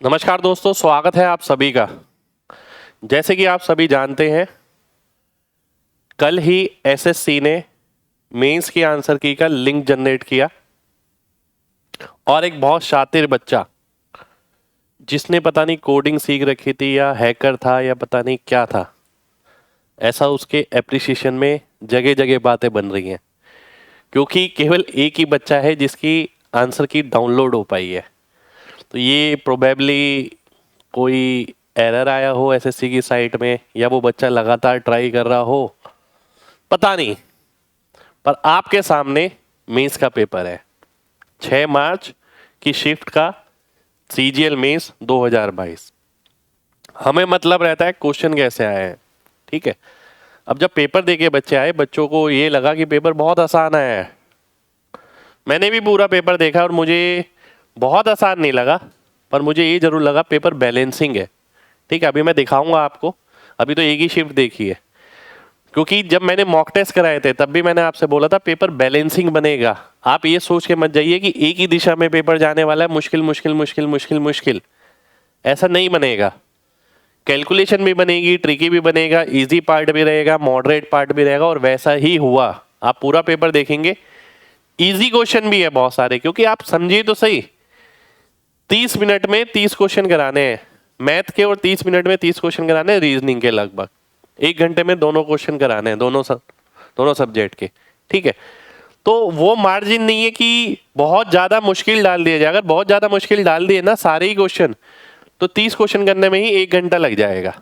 नमस्कार दोस्तों, स्वागत है आप सभी का। जैसे कि आप सभी जानते हैं, कल ही एसएससी ने मेंस की आंसर की का लिंक जनरेट किया और एक बहुत शातिर बच्चा जिसने पता नहीं कोडिंग सीख रखी थी या हैकर था या पता नहीं क्या था, ऐसा उसके एप्रिसिएशन में जगह जगह बातें बन रही हैं क्योंकि केवल एक ही बच्चा है जिसकी आंसर की डाउनलोड हो पाई है। तो ये प्रोबेबली कोई एरर आया हो एसएससी की साइट में या वो बच्चा लगातार ट्राई कर रहा हो, पता नहीं। पर आपके सामने मेंस का पेपर है, 6 मार्च की शिफ्ट का सीजीएल मेंस 2022। हमें मतलब रहता है क्वेश्चन कैसे आए हैं, ठीक है। अब जब पेपर देके बच्चे आए, बच्चों को ये लगा कि पेपर बहुत आसान आया है। मैंने भी पूरा पेपर देखा और मुझे बहुत आसान नहीं लगा, पर मुझे ये जरूर लगा पेपर बैलेंसिंग है, ठीक है। अभी मैं दिखाऊंगा आपको, अभी तो एक ही शिफ्ट देखी है, क्योंकि जब मैंने मॉक टेस्ट कराए थे तब भी मैंने आपसे बोला था पेपर बैलेंसिंग बनेगा। आप ये सोच के मत जाइए कि एक ही दिशा में पेपर जाने वाला है, मुश्किल मुश्किल मुश्किल मुश्किल मुश्किल, ऐसा नहीं बनेगा। कैलकुलेशन भी बनेगी, ट्रिकी भी बनेगा, इजी पार्ट भी रहेगा, मॉडरेट पार्ट भी रहेगा, और वैसा ही हुआ। आप पूरा पेपर देखेंगे, इजी क्वेश्चन भी है बहुत सारे, क्योंकि आप समझिए तो सही, 30 मिनट में 30 क्वेश्चन कराने हैं मैथ के और 30 मिनट में 30 क्वेश्चन कराने हैं रीजनिंग के। लगभग 1 घंटे में दोनों क्वेश्चन कराने हैं, दोनों सब्जेक्ट के, ठीक है। तो वो मार्जिन नहीं है कि बहुत ज्यादा मुश्किल डाल दिया जाए। अगर बहुत ज्यादा मुश्किल डाल दिए ना सारे ही क्वेश्चन, तो 30 क्वेश्चन करने में ही 1 घंटा लग जाएगा,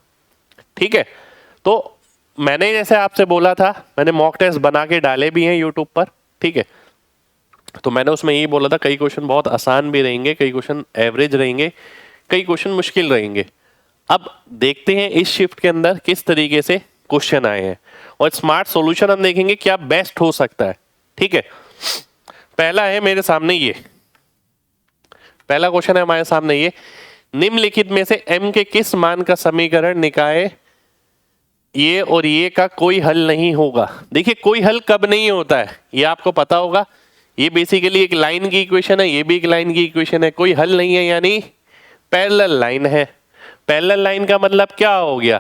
ठीक है। तो मैंने जैसे आपसे बोला था, मैंने मॉक टेस्ट बना के डाले भी हैं यूट्यूब पर, ठीक है। तो मैंने उसमें यही बोला था, कई क्वेश्चन बहुत आसान भी रहेंगे, कई क्वेश्चन एवरेज रहेंगे, कई क्वेश्चन मुश्किल रहेंगे। अब देखते हैं इस शिफ्ट के अंदर किस तरीके से क्वेश्चन आए हैं और स्मार्ट सॉल्यूशन हम देखेंगे क्या बेस्ट हो सकता है, ठीक है। पहला है मेरे सामने ये, पहला क्वेश्चन है हमारे सामने ये, निम्नलिखित में से m के किस मान का समीकरण निकाय ये और ये का कोई हल नहीं होगा। देखिए, कोई हल कब नहीं होता है ये आपको पता होगा। ये बेसिकली एक लाइन की इक्वेशन है, ये भी एक लाइन की इक्वेशन है, कोई हल नहीं है, यानी पैरेलल लाइन है। पैरेलल लाइन का मतलब क्या हो गया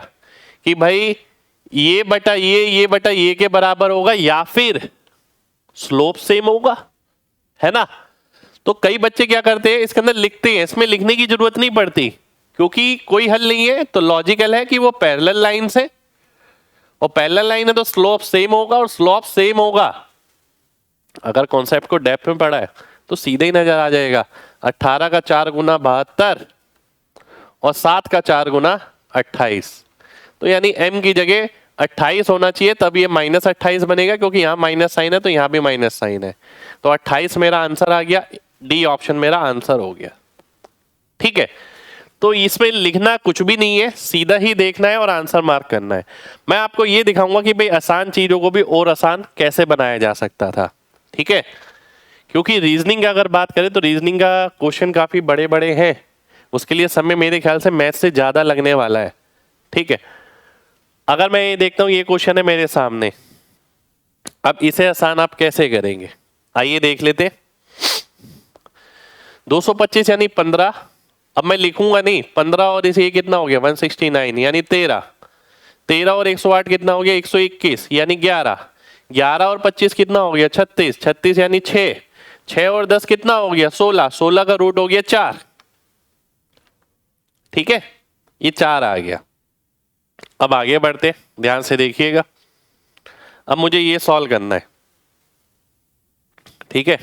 कि भाई ये बटा ये बटा ये के बराबर होगा या फिर स्लोप सेम होगा, है ना। तो कई बच्चे क्या करते हैं, इसके अंदर लिखते हैं, इसमें लिखने की जरूरत नहीं पड़ती क्योंकि कोई हल नहीं है। तो लॉजिकल है कि वो पैरेलल लाइन से, और पैरेलल लाइन है तो स्लोप सेम होगा, और स्लोप सेम होगा अगर कॉन्सेप्ट को डेप्थ में पढ़ा है तो सीधे ही नजर आ जाएगा। 18 का 4 गुना 72 और 7 का 4 गुना 28, तो यानी m की जगह 28 होना चाहिए, तब ये -28 बनेगा, क्योंकि यहाँ माइनस साइन है तो यहाँ भी माइनस साइन है। तो 28 मेरा आंसर आ गया, डी ऑप्शन मेरा आंसर हो गया, ठीक है। तो इसमें लिखना कुछ भी नहीं है, सीधा ही देखना है और आंसर मार्क करना है। मैं आपको ये दिखाऊंगा कि भाई आसान चीजों को भी और आसान कैसे बनाया जा सकता था, ठीक है। क्योंकि रीजनिंग का अगर बात करें तो रीजनिंग का क्वेश्चन काफी बड़े बड़े हैं, उसके लिए समय मेरे ख्याल से मैथ से ज्यादा लगने वाला है, ठीक है। अगर मैं ये देखता हूं, ये क्वेश्चन है मेरे सामने, अब इसे आसान आप कैसे करेंगे, आइए देख लेते। 225 यानी 15, अब मैं लिखूंगा नहीं, 15 और इसे ये कितना हो गया 169 यानी 13, 13 और 108 कितना हो गया 121 यानी 11, 11 और 25 कितना हो गया 36, 36 यानी 6, 6 और 10 कितना हो गया 16, 16 का रूट हो गया 4, ठीक है। ये 4 आ गया। अब आगे बढ़ते, ध्यान से देखिएगा। अब मुझे ये सॉल्व करना है, ठीक है।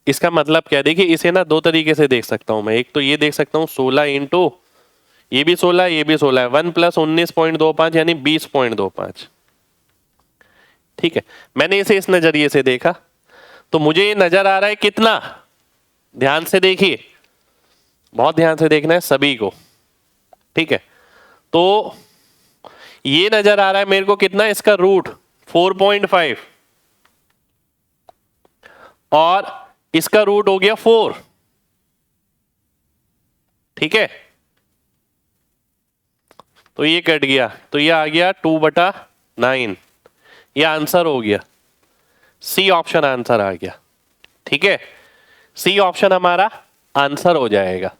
इसका मतलब क्या है, देखिए इसे ना दो तरीके से देख सकता हूं मैं। एक तो ये देख सकता हूं 16 इंटू ये भी 16 ये भी 16 है, 1 + 19.25 यानी 20.25, ठीक है। मैंने इसे इस नजरिए से देखा तो मुझे ये नजर आ रहा है कितना, ध्यान से देखिए, बहुत ध्यान से देखना है सभी को, ठीक है। तो ये नजर आ रहा है मेरे को कितना, इसका रूट 4.5 और इसका रूट हो गया 4, ठीक है। तो ये कट गया, तो ये आ गया 2/9, ये आंसर हो गया, सी ऑप्शन आंसर आ गया, ठीक है। सी ऑप्शन हमारा आंसर हो जाएगा।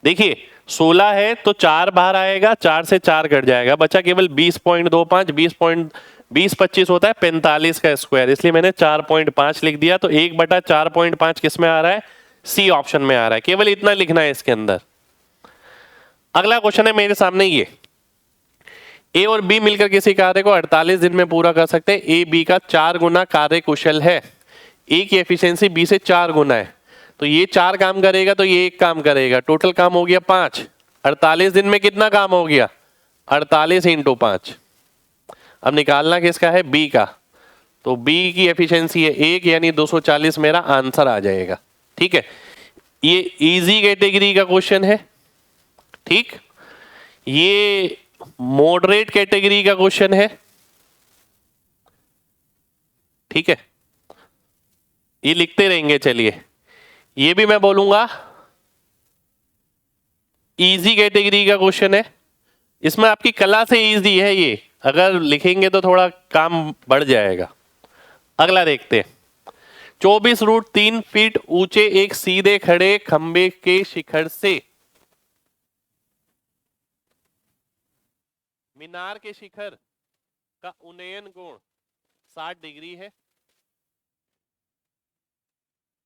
देखिए 16 है तो 4 बाहर आएगा, 4 से 4 कट जाएगा, बचा केवल 20.25। 20.20 होता है 45 का स्क्वायर, इसलिए मैंने 4.5 लिख दिया। तो 1/4.5 किस में आ रहा है? सी ऑप्शन में आ रहा है। केवल इतना लिखना है इसके अंदर। अगला क्वेश्चन है मेरे सामने ये, ए और बी मिलकर किसी कार्य को 48 दिन में पूरा कर सकते हैं। ए बी का 4 गुना कार्य कुशल है। ए की एफिशिएंसी बी से 4 गुना है, तो ये 4 काम करेगा तो ये 1 काम करेगा, टोटल काम हो गया 5। 48 दिन में कितना काम हो गया? 48 इंटू 5। अब निकालना किसका है? बी का। तो बी की एफिशिएंसी है 1, यानी 240 मेरा आंसर आ जाएगा। ठीक है, ये इजी कैटेगरी का क्वेश्चन है। ठीक, ये मॉडरेट कैटेगरी का क्वेश्चन है। ठीक है, ये लिखते रहेंगे। चलिए, ये भी मैं बोलूंगा इजी कैटेगरी का क्वेश्चन है। इसमें आपकी कला से इजी है ये, अगर लिखेंगे तो थोड़ा काम बढ़ जाएगा। अगला देखते हैं। 24√3 फीट ऊंचे एक सीधे खड़े खंबे के शिखर से मीनार के शिखर का उन्नयन कोण 60 डिग्री है।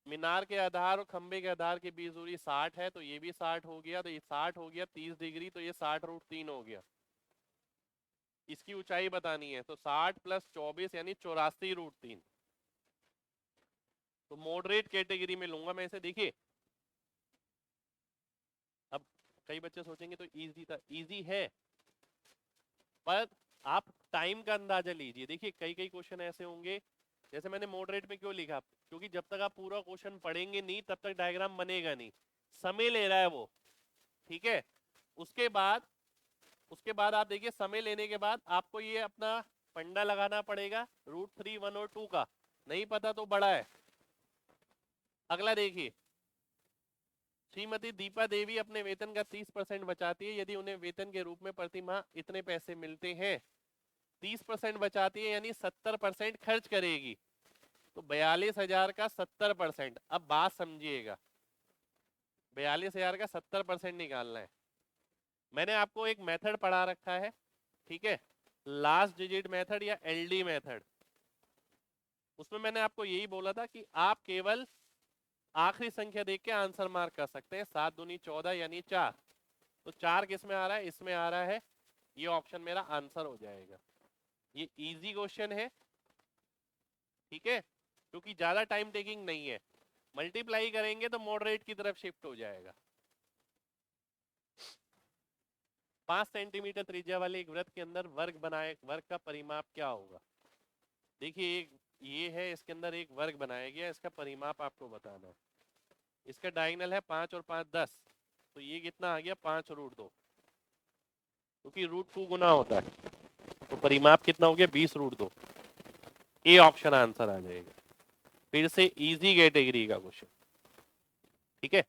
मीनार के आधार और खंबे के आधार के बीच दूरी 60 है, तो ये भी 60 हो गया, तो ये 60 हो गया 30 डिग्री, तो ये 60√3 हो गया। इसकी ऊंचाई बतानी है, तो 60 + 24 यानी 84√3। तो मॉडरेट कैटेगरी में लूंगा मैं इसे। देखिए, अब कई बच्चे सोचेंगे तो इजी था, इजी है, पर आप टाइम का अंदाजा लीजिए। देखिए, कई कई क्वेश्चन ऐसे होंगे, जैसे मैंने मॉडरेट में क्यों लिखा, क्योंकि जब तक आप पूरा क्वेश्चन पढ़ेंगे नहीं तब तक डायग्राम बनेगा नहीं, समय ले रहा है वो। ठीक है, उसके बाद आप देखिए, समय लेने के बाद आपको ये अपना फंडा लगाना पड़ेगा √3, 1 और 2 का। नहीं पता तो बड़ा है। अगला देखिए, श्रीमती दीपा देवी अपने वेतन का 30% बचाती है यदि उन्हें वेतन के रूप में प्रति माह इतने पैसे मिलते हैं। 30% बचाती है यानी 70% खर्च करेगी, तो 42,000 का 70%। अब बात समझिएगा, 42,000 का 70% निकालना है। मैंने आपको एक मेथड पढ़ा रखा है, ठीक है, लास्ट डिजिट मेथड या एलडी मेथड। उसमें मैंने आपको यही बोला था कि आप केवल आखिरी संख्या देख के आंसर मार्क कर सकते हैं। 7 दूनी 14 यानी 4, तो 4 किस में आ रहा है? इसमें आ रहा है, ये ऑप्शन मेरा आंसर हो जाएगा। ये इजी क्वेश्चन है, ठीक है, क्योंकि ज्यादा टाइम टेकिंग नहीं है। मल्टीप्लाई करेंगे तो मॉडरेट की तरफ शिफ्ट हो जाएगा। 5 सेंटीमीटर त्रिज्या वाले एक वृत्त के अंदर वर्ग बनाए, वर्ग का परिमाप क्या होगा? देखिए, एक ये है, इसके अंदर एक वर्ग बनाया गया, इसका परिमाप आपको बताना है। इसका डायगोनल है 5 और 5 10, तो ये कितना आ गया? 5√2, क्योंकि √2 गुना होता है, तो परिमाप कितना हो गया? 20√2। ए ऑप्शन आंसर आ जाएगा। फिर से इजी कैटेगरी का क्वेश्चन, ठीक है।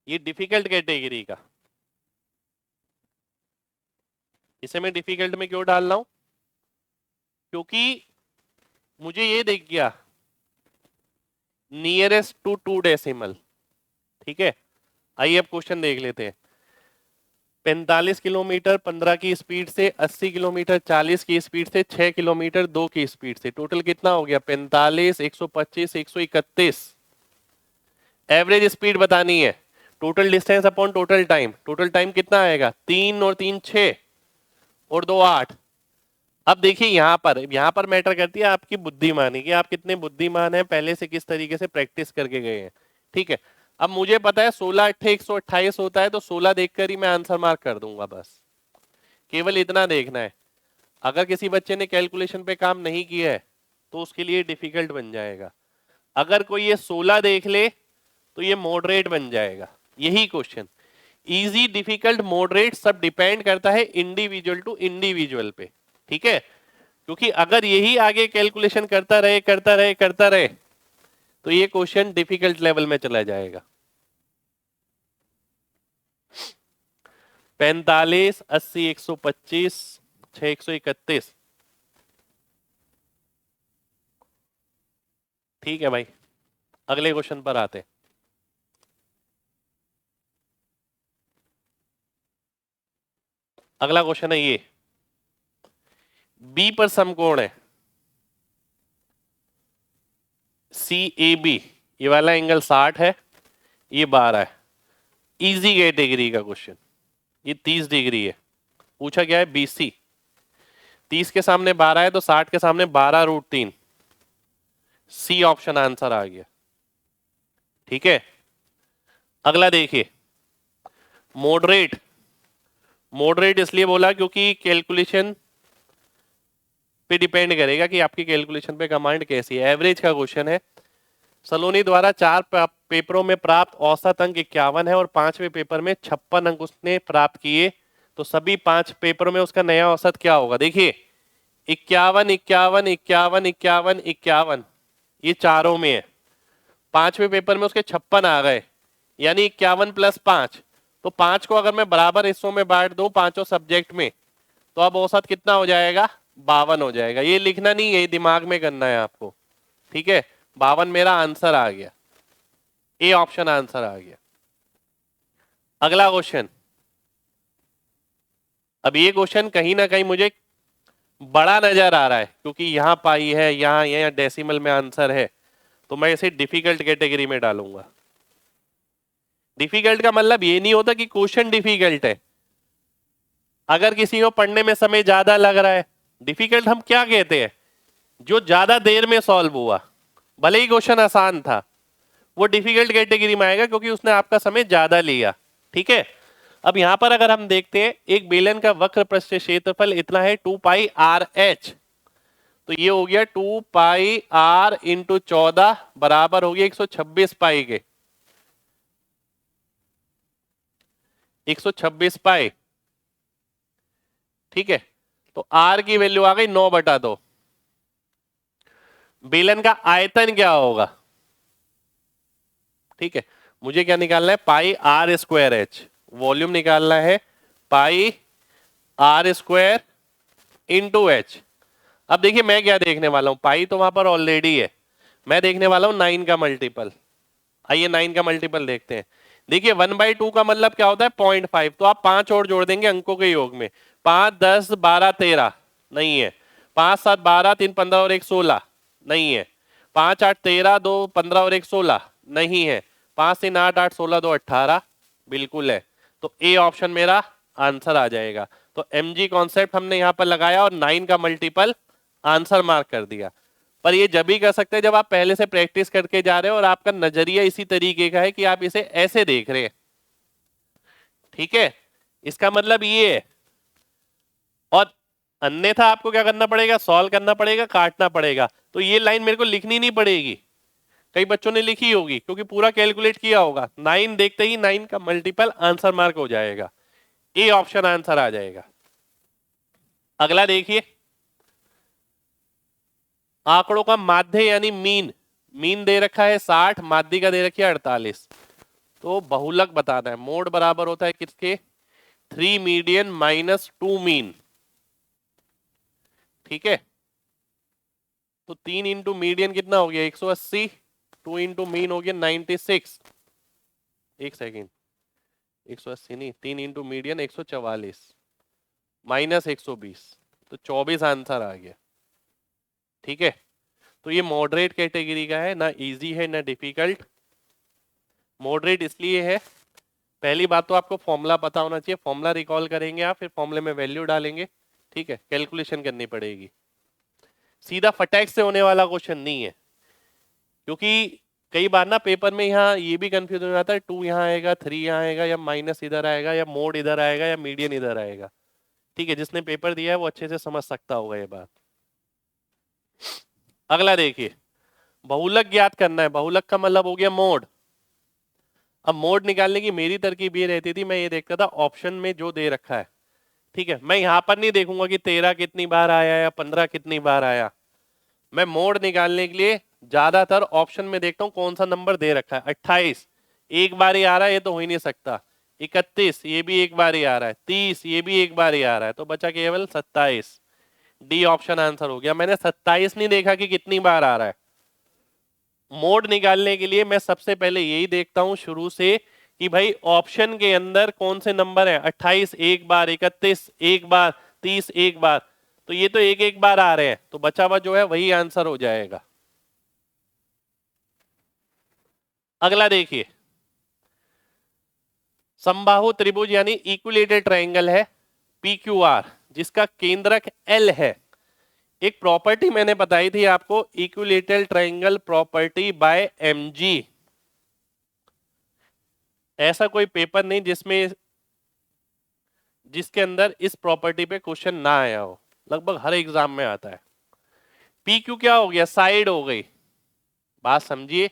ये डिफिकल्ट कैटेगरी का, इसे मैं डिफिकल्ट में क्यों डाल रहा हूं? क्योंकि मुझे ये देख गया नियरेस्ट टू 2 डेसिमल। ठीक है, आइए अब क्वेश्चन देख लेते हैं। 45 किलोमीटर 15 की स्पीड से, 80 किलोमीटर 40 की स्पीड से, 6 किलोमीटर 2 की स्पीड से, टोटल कितना हो गया? 45, 125, 131। एवरेज स्पीड बतानी है। Total distance upon total time, total time कितना आएगा? 3 और 3 6 और 2 8। अब देखिए, यहां पर मैटर करती है आपकी बुद्धिमानी, कि आप कितने बुद्धिमान हैं, पहले से किस तरीके से प्रैक्टिस करके गए हैं। ठीक है, अब मुझे पता है 16 8 128 होता है, तो 16 देखकर ही मैं आंसर मार्क कर दूंगा। बस केवल इतना देखना है। अगर किसी बच्चे ने कैलकुलेशन पे काम नहीं किया है तो उसके लिए डिफिकल्ट बन जाएगा। अगर कोई ये 16 देख ले तो ये मॉडरेट बन जाएगा। यही क्वेश्चन, इजी डिफिकल्ट मॉडरेट सब डिपेंड करता है इंडिविजुअल टू इंडिविजुअल पे। ठीक है, क्योंकि अगर यही आगे कैलकुलेशन करता रहे तो ये क्वेश्चन डिफिकल्ट लेवल में चला जाएगा। 45, 80, 125, 6 131। ठीक है भाई, अगले क्वेश्चन पर आते हैं। अगला क्वेश्चन है ये, बी पर समकोण है सी ए बी, ये वाला एंगल 60 है, ये 12 है, इजी कैटेगरी का क्वेश्चन, ये 30 डिग्री है, पूछा गया है बीसी, 30 के सामने 12 है तो 60 के सामने 12√3, सी ऑप्शन आंसर आ गया। ठीक है, अगला देखिए, मॉडरेट, मॉडरेट इसलिए बोला क्योंकि कैलकुलेशन पे डिपेंड करेगा कि आपकी कैलकुलेशन पे कमांड कैसी है। एवरेज का क्वेश्चन है, सलोनी द्वारा 4 पेपरों में प्राप्त औसत अंक 51 है और 5वें पेपर में 56 अंक उसने प्राप्त किए, तो सभी 5 पेपरों में उसका नया औसत क्या होगा? देखिए 51 51 51 51 51, ये चारों में है, 5वें पेपर में उसके 56 आ गए, यानी 51 + 5, तो 5 को अगर मैं बराबर हिस्सों में बांट दूं पांचों सब्जेक्ट में, तो अब औसत कितना हो जाएगा? 52 हो जाएगा। ये लिखना नहीं है, दिमाग में करना है आपको। ठीक है, 52 मेरा आंसर आ गया, ए ऑप्शन आंसर आ गया। अगला क्वेश्चन, अब ये क्वेश्चन कहीं ना कहीं मुझे बड़ा नजर आ रहा है क्योंकि यहां पाई है, यहाँ डेसिमल में आंसर है, तो मैं इसे डिफिकल्ट कैटेगरी में डालूंगा। डिफिकल्ट का मतलब ये नहीं होता कि क्वेश्चन डिफिकल्ट है, अगर किसी को पढ़ने में समय ज्यादा लग रहा है, डिफिकल्ट हम क्या कहते हैं? जो ज्यादा देर में सॉल्व हुआ, भले ही क्वेश्चन आसान था, वो डिफिकल्ट कैटेगरी में आएगा क्योंकि उसने आपका समय ज्यादा लिया। ठीक है, अब यहां पर अगर हम देखते हैं, एक बेलन का वक्र पृष्ठ क्षेत्रफल इतना है 2πr(h), तो ये हो गया 2πr × 14 बराबर हो गया 126 पाई के, 126 पाई। ठीक है, तो r की वैल्यू आ गई 9/2। बेलन का आयतन क्या होगा? ठीक है, मुझे क्या निकालना है? πr²h, वॉल्यूम निकालना है πr² × h। अब देखिए मैं क्या देखने वाला हूं, पाई तो वहां पर ऑलरेडी है, मैं देखने वाला हूं 9 का मल्टीपल। आइए 9 का मल्टीपल देखते हैं। देखिए 1/2 का मतलब क्या होता है? 0.5, तो आप 5 और जोड़ देंगे अंकों के योग में, 5 10 12 13 नहीं है, 5 7 12 3 15 और 1 16 नहीं है, 5 8 13 2 15 और 1 16 नहीं है, 5 3 8 8 16 2 18 बिल्कुल है, तो ए ऑप्शन मेरा आंसर आ जाएगा। तो mg कॉन्सेप्ट हमने यहां पर लगाया और 9 का मल्टीपल आंसर मार्क कर दिया। पर ये जब भी कर सकते हैं जब आप पहले से प्रैक्टिस करके जा रहे हो और आपका नजरिया इसी तरीके का है कि आप इसे ऐसे देख रहे हैं। ठीक है, इसका मतलब ये है, और अन्यथा आपको क्या करना पड़ेगा? सॉल्व करना पड़ेगा, काटना पड़ेगा। तो ये लाइन मेरे को लिखनी नहीं पड़ेगी, कई बच्चों ने लिखी होगी क्योंकि पूरा कैलकुलेट किया होगा। 9 देखते ही 9 का मल्टीपल आंसर मार्क हो जाएगा, ए ऑप्शन आंसर आ जाएगा। अगला देखिए, आंकड़ों का माध्य यानी मीन, मीन दे रखा है 60, माध्य का दे रखी है 48, तो बहुलक बताना है। मोड बराबर होता है किसके? 3 मीडियन - 2 मीन। ठीक है, तो 3 इंटू मीडियन कितना हो गया? 180, 2 इंटू मीन हो गया 96। एक सेकेंड, 180 नहीं, 3 इंटू मीडियन 144 -120, तो 24 आंसर आ गया। ठीक है, तो ये मॉडरेट कैटेगरी का है, ना इजी है ना डिफिकल्ट। मॉडरेट इसलिए है, पहली बात तो आपको फॉर्मूला पता होना चाहिए, फॉर्मूला रिकॉल करेंगे आप, फिर फॉर्मूले में वैल्यू डालेंगे। ठीक है, कैलकुलेशन करनी पड़ेगी, सीधा फटैक से होने वाला क्वेश्चन नहीं है। क्योंकि कई बार ना पेपर में यहाँ ये भी कंफ्यूज हो जाता है, 2 यहाँ आएगा, 3 यहाँ आएगा, या माइनस इधर आएगा, या मोड इधर आएगा, या मीडियन इधर आएगा। ठीक है, जिसने पेपर दिया है वो अच्छे से समझ सकता होगा ये बात। अगला देखिए, बहुलक ज्ञात करना है। बहुलक का मतलब हो गया मोड। अब मोड निकालने की मेरी तरकीब ये रहती थी, मैं ये देखता था ऑप्शन में जो दे रखा है। ठीक है, मैं यहां पर नहीं देखूंगा कि 13 कितनी बार आया या 15 कितनी बार आया। मैं मोड निकालने के लिए ज्यादातर ऑप्शन में देखता हूं कौन सा नंबर दे रखा है। 28 एक बार ही आ रहा है, ये तो हो ही नहीं सकता। 31 ये भी एक बार ही आ रहा है। 30 ये भी एक बार ही आ रहा है, तो बचा केवल 27। डी ऑप्शन आंसर हो गया। मैंने 27 नहीं देखा कि कितनी बार आ रहा है। मोड निकालने के लिए मैं सबसे पहले यही देखता हूं शुरू से कि भाई ऑप्शन के अंदर कौन से नंबर है, 28 एक बार, 31 एक बार, 30 एक बार, तो ये तो एक एक बार आ रहे हैं, तो बचा हुआ जो है वही आंसर हो जाएगा। अगला देखिए, समबाहु त्रिभुज यानी इक्विलेटरल ट्रायंगल है PQR, जिसका केंद्रक L है। एक प्रॉपर्टी मैंने बताई थी आपको, equilateral triangle property bye MG। ऐसा कोई पेपर नहीं जिसके अंदर इस प्रॉपर्टी पे क्वेश्चन ना आया हो, लगभग हर एग्जाम में आता है। PQ क्या हो गया, साइड हो गई, बात समझिए,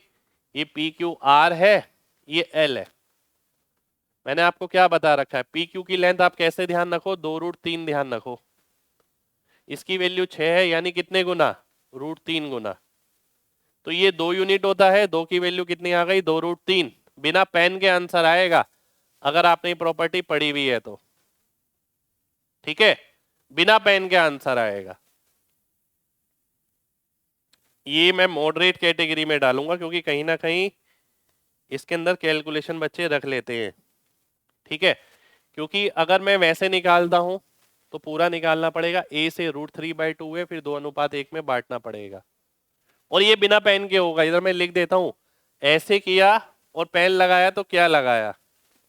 ये PQR है, ये L है। मैंने आपको क्या बता रखा है, PQ की लेंथ आप कैसे ध्यान रखो, 2√3 ध्यान रखो। इसकी वैल्यू 6 है, यानी कितने गुना, √3 गुना। तो ये 2 यूनिट होता है, 2 की वैल्यू कितनी आ गई, 2√3। बिना पेन के आंसर आएगा अगर आपने प्रॉपर्टी पढ़ी हुई है तो, ठीक है, बिना पेन के आंसर आएगा। ये मैं मॉडरेट कैटेगरी में डालूंगा क्योंकि कहीं ना कहीं इसके अंदर कैलकुलेशन बच्चे रख लेते हैं, ठीक है। क्योंकि अगर मैं वैसे निकालता हूं तो पूरा निकालना पड़ेगा, a से √3/2 है, फिर 2:1 में बांटना पड़ेगा, और ये बिना पेन के होगा। इधर मैं लिख देता हूं, ऐसे किया और पेन लगाया तो क्या लगाया,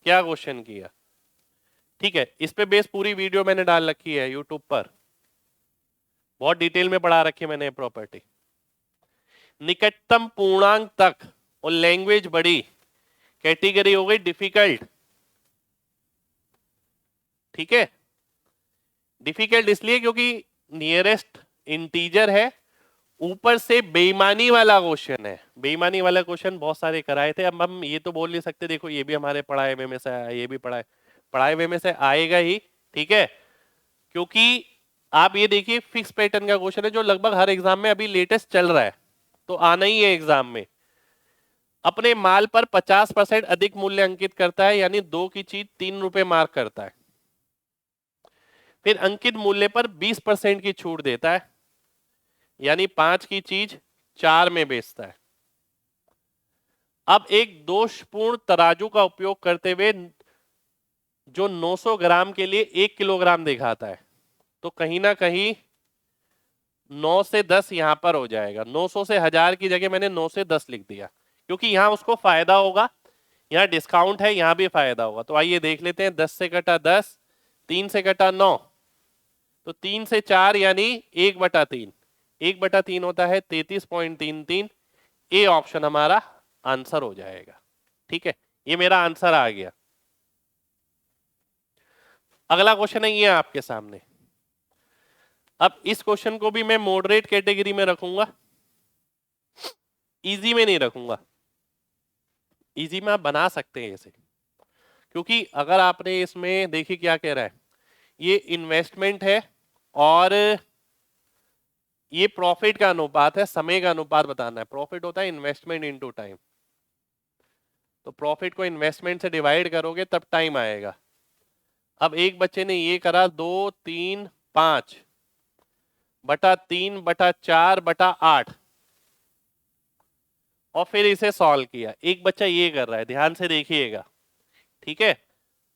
क्या क्वेश्चन किया, ठीक है। इस पे बेस पूरी वीडियो मैंने डाल रखी है यूट्यूब पर, बहुत डिटेल में पढ़ा रखी है मैंने प्रॉपर्टी। निकटतम पूर्णांक तक और लैंग्वेज बड़ी, कैटेगरी हो गई डिफिकल्ट, ठीक है। डिफिकल्ट इसलिए क्योंकि नियरेस्ट इंटीजर है, ऊपर से बेईमानी वाला क्वेश्चन है। बेईमानी वाला क्वेश्चन बहुत सारे कराए थे, अब हम ये तो बोल नहीं सकते, देखो ये भी हमारे पढ़ाए हुए में से आया, ये भी पढ़ाए हुए में से आएगा ही, ठीक है। क्योंकि आप ये देखिए, फिक्स पैटर्न का क्वेश्चन है जो लगभग हर एग्जाम में अभी लेटेस्ट चल रहा है, तो आना ही है एग्जाम में। अपने माल पर 50% अधिक मूल्य अंकित करता है, यानी 2 की चीज 3 रुपए मार्क करता है, फिर अंकित मूल्य पर 20% की छूट देता है, यानी 5 की चीज 4 में बेचता है। अब एक दोषपूर्ण तराजू का उपयोग करते हुए जो 900 ग्राम के लिए 1 किलोग्राम दिखाता है, तो कहीं ना कहीं 9 से 10 यहां पर हो जाएगा। 900 से 1000 की जगह मैंने 9 से 10 लिख दिया, क्योंकि यहां उसको फायदा होगा, यहाँ डिस्काउंट है, यहां भी फायदा होगा। तो आइए देख लेते हैं, 10 से कटा 10, 3 से कटा 9, तो 3 से 4 यानी 1/3, 1/3 होता है 33.33। ए ऑप्शन हमारा आंसर हो जाएगा, ठीक है। ये मेरा आंसर आ गया। अगला क्वेश्चन है ये आपके सामने। अब इस क्वेश्चन को भी मैं मॉडरेट कैटेगरी में रखूंगा, इजी में नहीं रखूंगा। इजी में आप बना सकते हैं इसे, क्योंकि अगर आपने इसमें देखिए क्या कह रहा है, ये इन्वेस्टमेंट है और ये प्रॉफिट का अनुपात है, समय का अनुपात बताना है। प्रॉफिट होता है इन्वेस्टमेंट इनटू टाइम, तो प्रॉफिट को इन्वेस्टमेंट से डिवाइड करोगे तब टाइम आएगा। अब एक बच्चे ने ये करा 2, 3, 5/3/4/8 और फिर इसे सॉल्व किया। एक बच्चा ये कर रहा है, ध्यान से देखिएगा, ठीक है।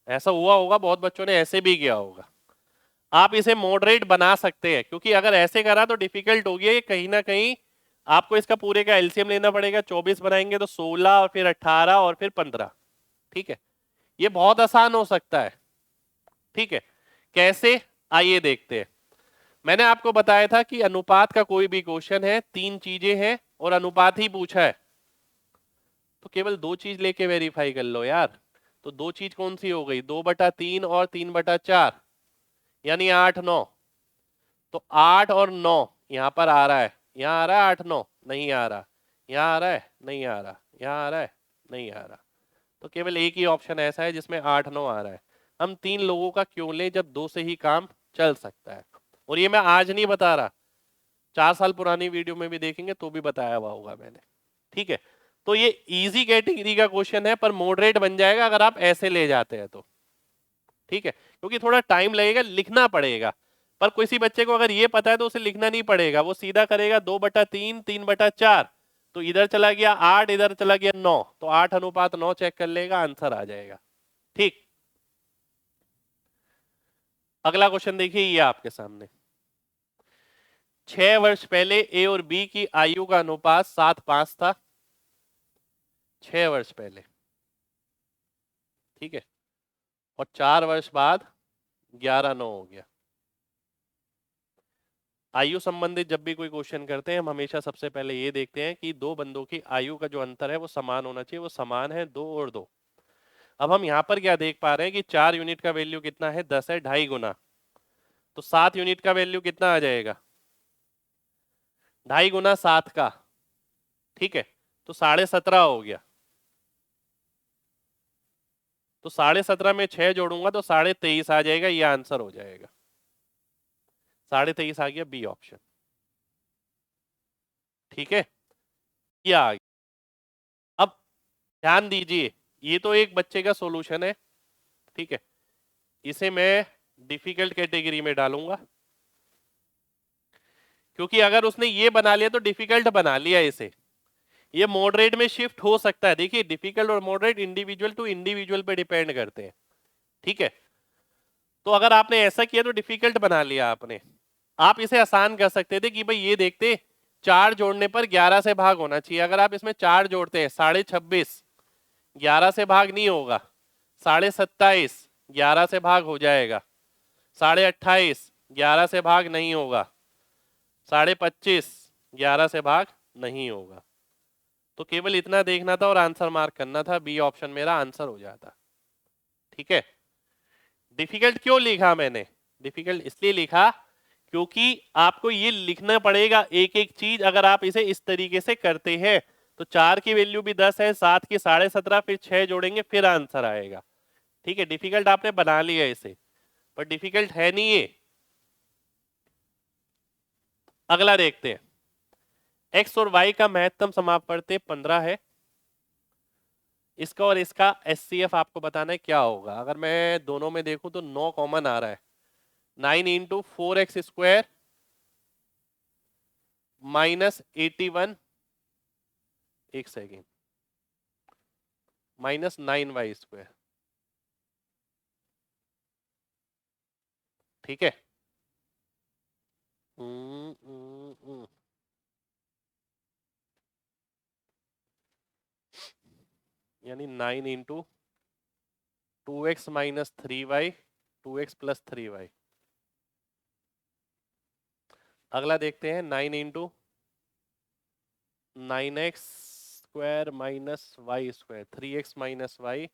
ऐसा हुआ होगा, बहुत बच्चों ने ऐसे भी किया होगा। आप इसे मॉडरेट बना सकते हैं, क्योंकि अगर ऐसे करा तो डिफिकल्ट हो गया, कहीं ना कहीं आपको इसका पूरे का एलसीएम लेना पड़ेगा। 24 बनाएंगे तो 16 और फिर 18 और फिर 15, ठीक है। ये बहुत आसान हो सकता है, ठीक है। कैसे, आइए देखते हैं। मैंने आपको बताया था कि अनुपात का कोई भी क्वेश्चन है, 3 चीजें हैं और अनुपात ही पूछा है, तो केवल 2 चीज लेके वेरीफाई कर लो यार। तो 2 चीज कौन सी हो गई, 2/3 और 3/4, यानी 8, 9। तो 8 और 9 यहां पर आ रहा है, यहां आ रहा है 8, 9 नहीं आ रहा, यहां आ रहा है नहीं आ रहा, यहां आ रहा है नहीं आ रहा। तो केवल एक ही ऑप्शन ऐसा है जिसमें 8, 9 आ रहा है। हम 3 लोगों का क्यों लें जब 2 से ही काम चल सकता है। और ये मैं आज नहीं बता रहा, 4 साल पुरानी वीडियो में भी देखेंगे तो भी बताया हुआ होगा मैंने, ठीक है। तो ये इजी कैटेगरी का क्वेश्चन है, पर मॉडरेट बन जाएगा अगर आप ऐसे ले जाते हैं तो, ठीक है। क्योंकि थोड़ा टाइम लगेगा, लिखना पड़ेगा, पर किसी बच्चे को अगर ये पता है तो उसे लिखना नहीं पड़ेगा, वो सीधा करेगा 2/3, 3/4, तो इधर चला गया 8, इधर चला गया 9, तो 8:9 चेक कर लेगा, आंसर आ जाएगा। ठीक, अगला क्वेश्चन देखिए, ये आपके सामने। 6 वर्ष पहले ए और बी की आयु का अनुपात 7:5 था। 6 वर्ष पहले, ठीक है, और 4 वर्ष बाद 11:9 हो गया। आयु संबंधित जब भी कोई क्वेश्चन करते हैं, हम हमेशा सबसे पहले ये देखते हैं कि दो बंदों की आयु का जो अंतर है वो समान होना चाहिए। वो समान है 2 और 2। अब हम यहां पर क्या देख पा रहे हैं कि 4 यूनिट का वैल्यू कितना है, 10 है, 2.5 गुना, तो 7 यूनिट का वैल्यू कितना आ जाएगा, 2.5 गुना 7 का, ठीक है, तो 17.5 हो गया। तो 17.5 में 6 जोड़ूंगा तो 23.5 आ जाएगा, ये आंसर हो जाएगा। 23.5 आ गया, बी ऑप्शन। ठीक है, ये आ गया। अब ध्यान दीजिए, ये तो एक बच्चे का सॉल्यूशन है, ठीक है, इसे मैं डिफिकल्ट कैटेगरी में डालूंगा, क्योंकि अगर उसने ये बना लिया तो डिफिकल्ट बना लिया इसे। ये मॉडरेट में शिफ्ट हो सकता है। देखिए, डिफिकल्ट और मॉडरेट इंडिविजुअल टू इंडिविजुअल पे डिपेंड करते हैं, ठीक है। तो अगर आपने ऐसा किया तो डिफिकल्ट बना लिया आपने। आप इसे आसान कर सकते थे कि भाई ये देखते, 4 जोड़ने पर 11 से भाग होना चाहिए। अगर आप इसमें 4 जोड़ते हैं, 26.5, 11 से भाग नहीं होगा, 27.5, 11 से भाग हो जाएगा, 28.5, 11 से भाग नहीं होगा, 25.5, 11 से भाग नहीं होगा। तो केवल इतना देखना था और आंसर मार्क करना था, बी ऑप्शन मेरा आंसर हो जाता। ठीक है, डिफिकल्ट क्यों लिखा मैंने, डिफिकल्ट इसलिए लिखा क्योंकि आपको ये लिखना पड़ेगा एक एक चीज। अगर आप इसे इस तरीके से करते हैं तो 4 की वैल्यू भी 10 है, 7 की 17.5, फिर 6 जोड़ेंगे फिर आंसर आएगा। ठीक है, डिफिकल्ट आपने बना लिया इसे, पर डिफिकल्ट है नहीं ये। अगला देखते हैं, एक्स और वाई का महत्तम समापवर्ती 15 है। इसका और इसका एचसीएफ आपको बताना है क्या होगा। अगर मैं दोनों में देखूं तो 9 कॉमन आ रहा है, 9 इंटू 4x² माइनस 81, एक सेकेंड, माइनस 9y²। ठीक है, यानी 9 into 2x minus 3y, 2x plus 3y। अगला देखते हैं, 9 into 9x² minus y², 3x minus y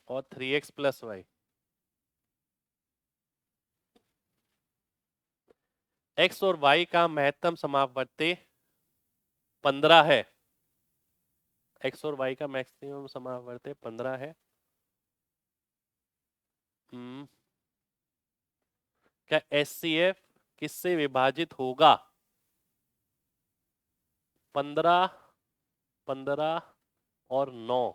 और 3x प्लस y। x और y का महत्तम समापवर्ती 15 है। x और y का मैक्सिमम समापवर्ती 15 है। क्या एचसीएफ किससे विभाजित होगा, 15, 15 और 9।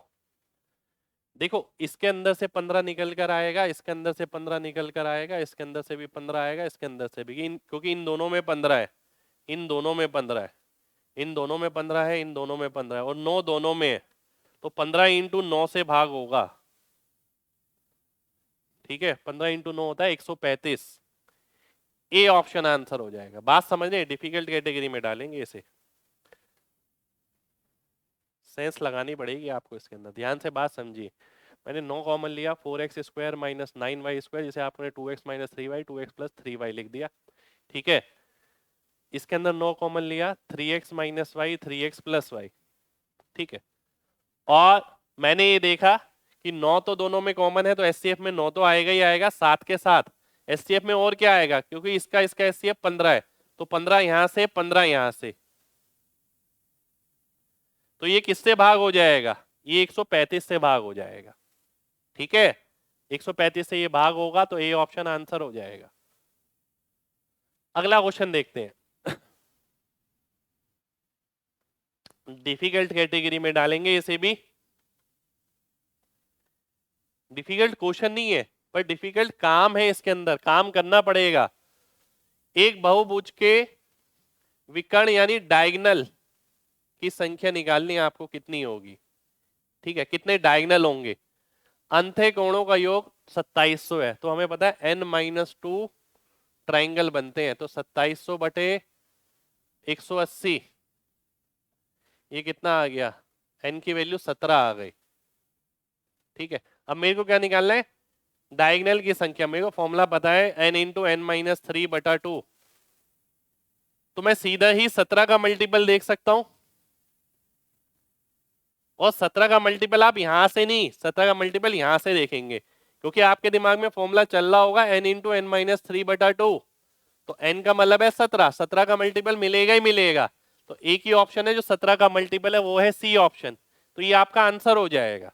देखो, इसके अंदर से 15 निकल कर आएगा, इसके अंदर से 15 निकल कर आएगा, इसके अंदर से भी 15 आएगा, इसके अंदर से भी, क्योंकि इन दोनों में 15 है, इन दोनों में 15 है, इन दोनों में 15 है, इन दोनों में 15 है, और 9 दोनों में है। तो 15 इंटू 9 से भाग होगा। ठीक है, 15 इंटू 9 होता है 135। ए ऑप्शन आंसर हो जाएगा। बात समझ रहे, डिफिकल्ट कैटेगरी में डालेंगे इसे, सेंस लगानी पड़ेगी आपको इसके अंदर। ध्यान से बात समझिए, मैंने 9 कॉमन लिया, 4x² माइनस 9y², जिसे आपने 2x minus 3y, 2x plus 3y लिख दिया। ठीक है, इसके अंदर 9 कॉमन लिया, 3x minus y, 3x plus y। ठीक है, और मैंने ये देखा कि 9 तो दोनों में कॉमन है, तो एचसीएफ में 9 तो आएगा ही आएगा, साथ के साथ एचसीएफ में और क्या आएगा, क्योंकि इसका एचसीएफ 15 है, तो 15 यहां से, 15 यहां से, तो ये किससे भाग हो जाएगा, ये 135 से भाग हो जाएगा। ठीक है, 135 से ये भाग होगा, तो ए ऑप्शन आंसर हो जाएगा। अगला क्वेश्चन देखते हैं, डिफिकल्ट कैटेगरी में डालेंगे इसे भी। डिफिकल्ट क्वेश्चन नहीं है, पर डिफिकल्ट काम है, इसके अंदर काम करना पड़ेगा। एक बहुभुज के विकर्ण यानी डायगोनल की संख्या निकालनी है आपको, कितनी होगी, ठीक है, कितने डायगोनल होंगे। अंथे कोणों का योग 2700 है, तो हमें पता है n-2 ट्राइंगल बनते हैं, तो 2700 बटे 180, ये कितना आ गया, n की वैल्यू 17 आ गई। ठीक है, अब मेरे को क्या निकालना है, डायगोनल की संख्या। मेरे को फॉर्मूला पता है n इंटू n-3/2, तो मैं सीधा ही 17 का मल्टीपल देख सकता हूं, और 17 का मल्टीपल आप यहां से नहीं, 17 का मल्टीपल यहां से देखेंगे, क्योंकि आपके दिमाग में फॉर्मूला चल रहा होगा n इंटू n-3/2, तो n का मतलब है 17, 17 का मल्टीपल मिलेगा ही मिलेगा, तो एक ही ऑप्शन है जो 17 का मल्टीपल है, वो है सी ऑप्शन, तो ये आपका आंसर हो जाएगा।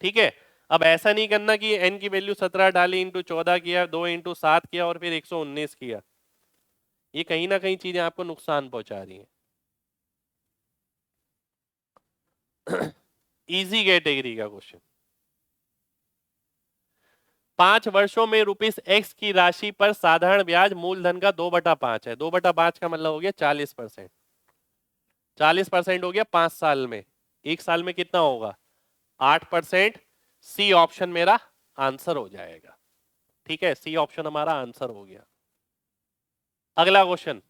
ठीक है, अब ऐसा नहीं करना कि n की वैल्यू 17 डाली, इंटू 14 किया, 2 इंटू 7 किया और फिर 119 किया, ये कहीं ना कहीं चीजें आपको नुकसान पहुंचा रही हैं। इजी कैटेगरी का क्वेश्चन, 5 वर्षों में ₹x की राशि पर साधारण ब्याज मूलधन का 2/5 है, 2/5 का मतलब हो गया 40%, 40% हो गया 5 साल में, एक साल में कितना होगा 8%, सी ऑप्शन मेरा आंसर हो जाएगा। ठीक है, सी ऑप्शन हमारा आंसर हो गया। अगला क्वेश्चन,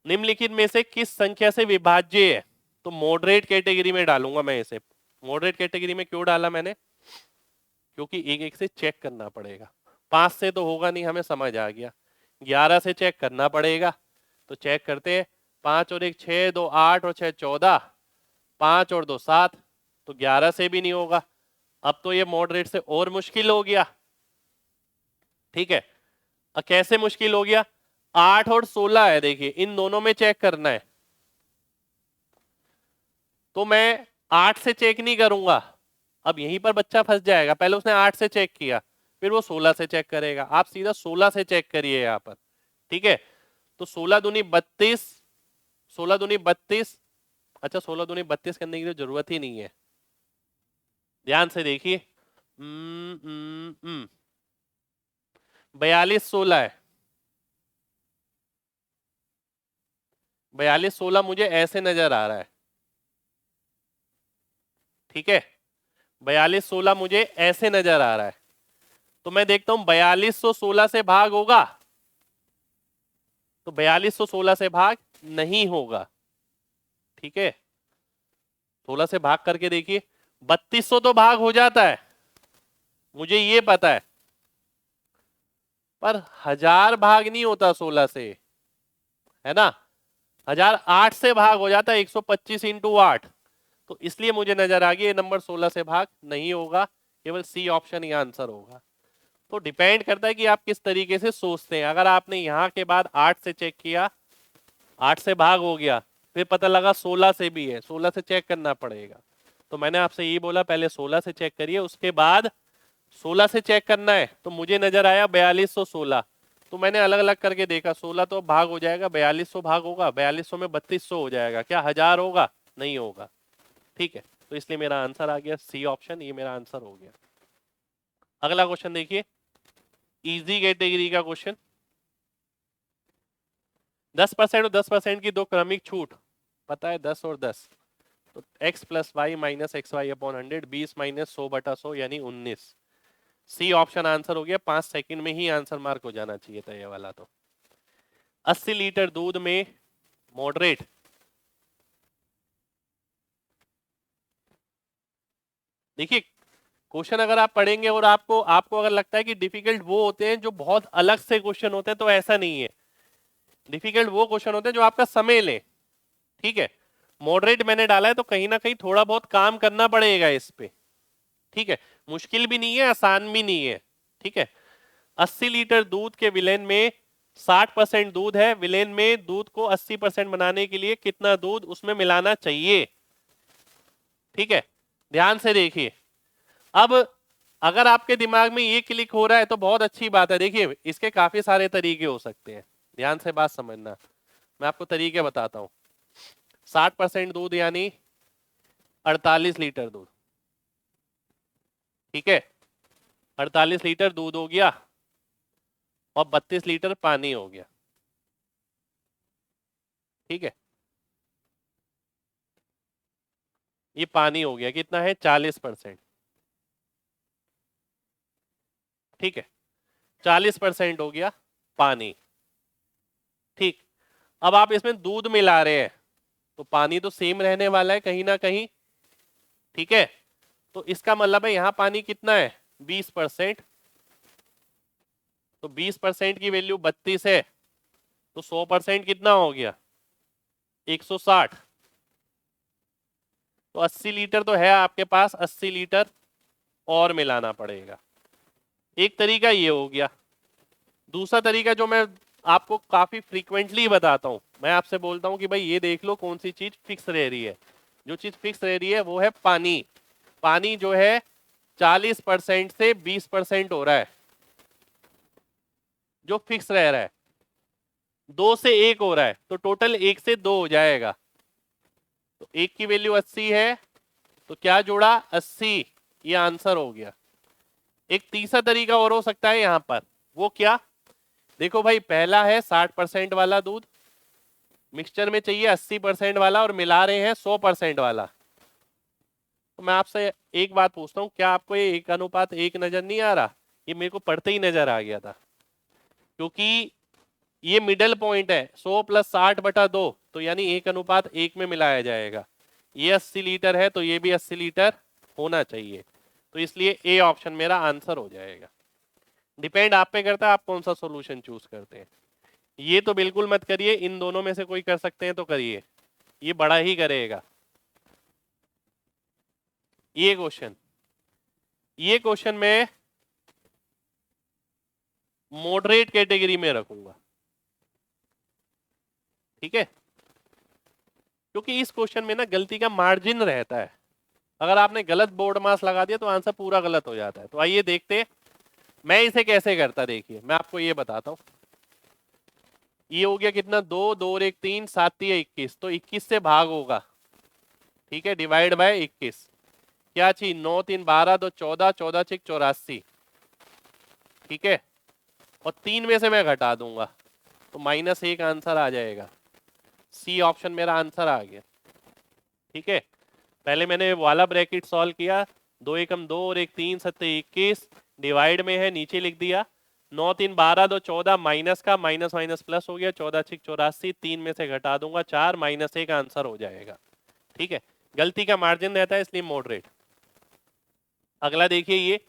निम्नलिखित में से किस संख्या से विभाज्य है, तो मॉडरेट कैटेगरी में डालूंगा मैं इसे। मॉडरेट कैटेगरी में क्यों डाला मैंने, क्योंकि एक एक से चेक करना पड़ेगा, 5 से तो होगा नहीं, हमें समझ आ गया, 11 से चेक करना पड़ेगा, तो चेक करते हैं, 5 और 1 6, 2 8 और 6 14, 5 और 2 7, तो 11 से भी नहीं होगा। अब तो ये मॉडरेट से और मुश्किल हो गया। ठीक है, अब कैसे मुश्किल हो गया, 8 और 16 है, देखिए इन दोनों में चेक करना है, तो मैं 8 से चेक नहीं करूंगा, अब यहीं पर बच्चा फंस जाएगा, पहले उसने 8 से चेक किया, फिर वो 16 से चेक करेगा, आप सीधा 16 से चेक करिए यहां पर। ठीक है, तो 16 दूनी 32, 16 दूनी 32, अच्छा 16 दूनी 32 करने की तो जरूरत ही नहीं है, ध्यान से देखिए, 42 16 है, 42 16 मुझे ऐसे नजर आ रहा है। ठीक है, 42 16 मुझे ऐसे नजर आ रहा है, तो मैं देखता हूं 4216 से भाग होगा, तो 4216 से भाग नहीं होगा। ठीक है, 16 से भाग करके देखिए, 3200 तो भाग हो जाता है, मुझे ये पता है, पर 1000 भाग नहीं होता 16 से, है ना, 1000 8 से भाग हो जाता है, 125 इंटू 8, तो इसलिए मुझे नजर आ गया ये नंबर 16 से भाग नहीं होगा, केवल सी ऑप्शन ही आंसर होगा। तो डिपेंड करता है कि आप किस तरीके से सोचते हैं, अगर आपने यहां के बाद 8 से चेक किया, 8 से भाग हो गया, फिर पता लगा 16 से भी है, 16 से चेक करना पड़ेगा, तो मैंने आपसे ये बोला पहले 16 से चेक करिए, उसके बाद 16 से चेक करना है, तो मुझे नजर आया 4216, तो मैंने अलग अलग करके देखा, 16 तो भाग हो जाएगा, 4200 भाग होगा, 4200 में 3200 हो जाएगा, क्या 1000 होगा, नहीं होगा। ठीक है, तो इसलिए मेरा आंसर आ गया सी ऑप्शन, ये मेरा आंसर हो गया। अगला क्वेश्चन देखिए, इजी कैटेगरी का क्वेश्चन, 10% और 10% की दो क्रमिक छूट, पता है 10 और 10, तो x plus Y minus X Y upon 100, 20 minus 100/100 यानी 19, सी ऑप्शन आंसर हो गया। 5 सेकंड में ही आंसर मार्क हो जाना चाहिए था ये वाला। तो 80 लीटर दूध में मॉडरेट, देखिए क्वेश्चन अगर आप पढ़ेंगे और आपको आपको अगर लगता है कि डिफिकल्ट वो होते हैं जो बहुत अलग से क्वेश्चन होते हैं, तो ऐसा नहीं है, डिफिकल्ट वो क्वेश्चन होते हैं जो आपका समय ले। ठीक है, मॉडरेट मैंने डाला है, तो कहीं ना कहीं थोड़ा बहुत काम करना पड़ेगा इस पे। ठीक है, मुश्किल भी नहीं है, आसान भी नहीं है। ठीक है, 80 लीटर दूध के विलेन में 60% दूध है, विलेन में दूध को 80% बनाने के लिए कितना दूध उसमें मिलाना चाहिए। ठीक है, ध्यान से देखिए, अब अगर आपके दिमाग में ये क्लिक हो रहा है तो बहुत अच्छी बात है। देखिए इसके काफी सारे तरीके हो सकते हैं, ध्यान से बात समझना, मैं आपको तरीके बताता हूं। 60% दूध यानी 48 लीटर दूध। ठीक है, 48 लीटर दूध हो गया और 32 लीटर पानी हो गया। ठीक है, ये पानी हो गया, कितना है 40%। ठीक है, 40% हो गया पानी। ठीक, अब आप इसमें दूध मिला रहे हैं तो पानी तो सेम रहने वाला है कहीं ना कहीं। ठीक है, तो इसका मतलब है यहां पानी कितना है 20%। तो 20% की वैल्यू 32 है, तो 100% कितना हो गया 160। तो 80 लीटर तो है आपके पास, 80 लीटर और मिलाना पड़ेगा। एक तरीका ये हो गया। दूसरा तरीका जो मैं आपको काफी फ्रीक्वेंटली बताता हूं, मैं आपसे बोलता हूं कि भाई ये देख लो कौन सी चीज फिक्स रह रही है। जो चीज फिक्स रह रही है वो है पानी। पानी जो है 40% से 20% हो रहा है, जो फिक्स रह रहा है। 2 से 1 हो रहा है तो टोटल 1 से 2 हो जाएगा। तो 1 की वैल्यू 80 है, तो क्या जोड़ा 80, ये आंसर हो गया। एक तीसरा तरीका और हो सकता है यहां पर, वो क्या, देखो भाई पहला है 60% वाला दूध, मिक्सचर में चाहिए 80% वाला और मिला रहे हैं 100% वाला। तो मैं आपसे एक बात पूछता हूँ, क्या आपको ये 1:1 नजर नहीं आ रहा? ये मेरे को पढ़ते ही नजर आ गया था, क्योंकि ये मिडल पॉइंट है 100 + 60/2, तो यानी 1:1 में मिलाया जाएगा। ये 80 लीटर है तो ये भी 80 लीटर होना चाहिए। तो इसलिए ए ऑप्शन मेरा आंसर हो जाएगा। डिपेंड आप पे करता है आप कौन सा सॉल्यूशन चूज करते हैं। ये तो बिल्कुल मत करिए, इन दोनों में से कोई कर सकते हैं तो करिए, ये बड़ा ही करेगा। ये क्वेश्चन मैं मॉडरेट कैटेगरी में रखूंगा। ठीक है, क्योंकि इस क्वेश्चन में ना गलती का मार्जिन रहता है। अगर आपने गलत बोर्ड मास लगा दिया तो आंसर पूरा गलत हो जाता है। तो आइए देखते हैं मैं इसे कैसे करता। देखिए मैं आपको ये बताता हूं। ये हो गया कितना, 2 2 और 1 3, 7 3 21, तो 21 से भाग होगा। ठीक है, डिवाइड बाय 21, क्या चीज 9 3 12 2 14, 14 6 84। ठीक है, और 3 में से मैं घटा दूंगा तो -1 आंसर आ जाएगा। सी ऑप्शन मेरा आंसर आ गया। ठीक है, पहले मैंने वाला ब्रैकेट सॉल्व किया, 2 एकम 2 और 1 3 7 21, डिवाइड में है नीचे लिख दिया, 9 3 12 2 14, माइनस का माइनस माइनस प्लस हो गया, 14 6 84, 3 में से घटा दूंगा 4, -1 आंसर हो जाएगा। ठीक है, गलती का मार्जिन रहता है इसलिए मॉडरेट। अगला देखिए, ये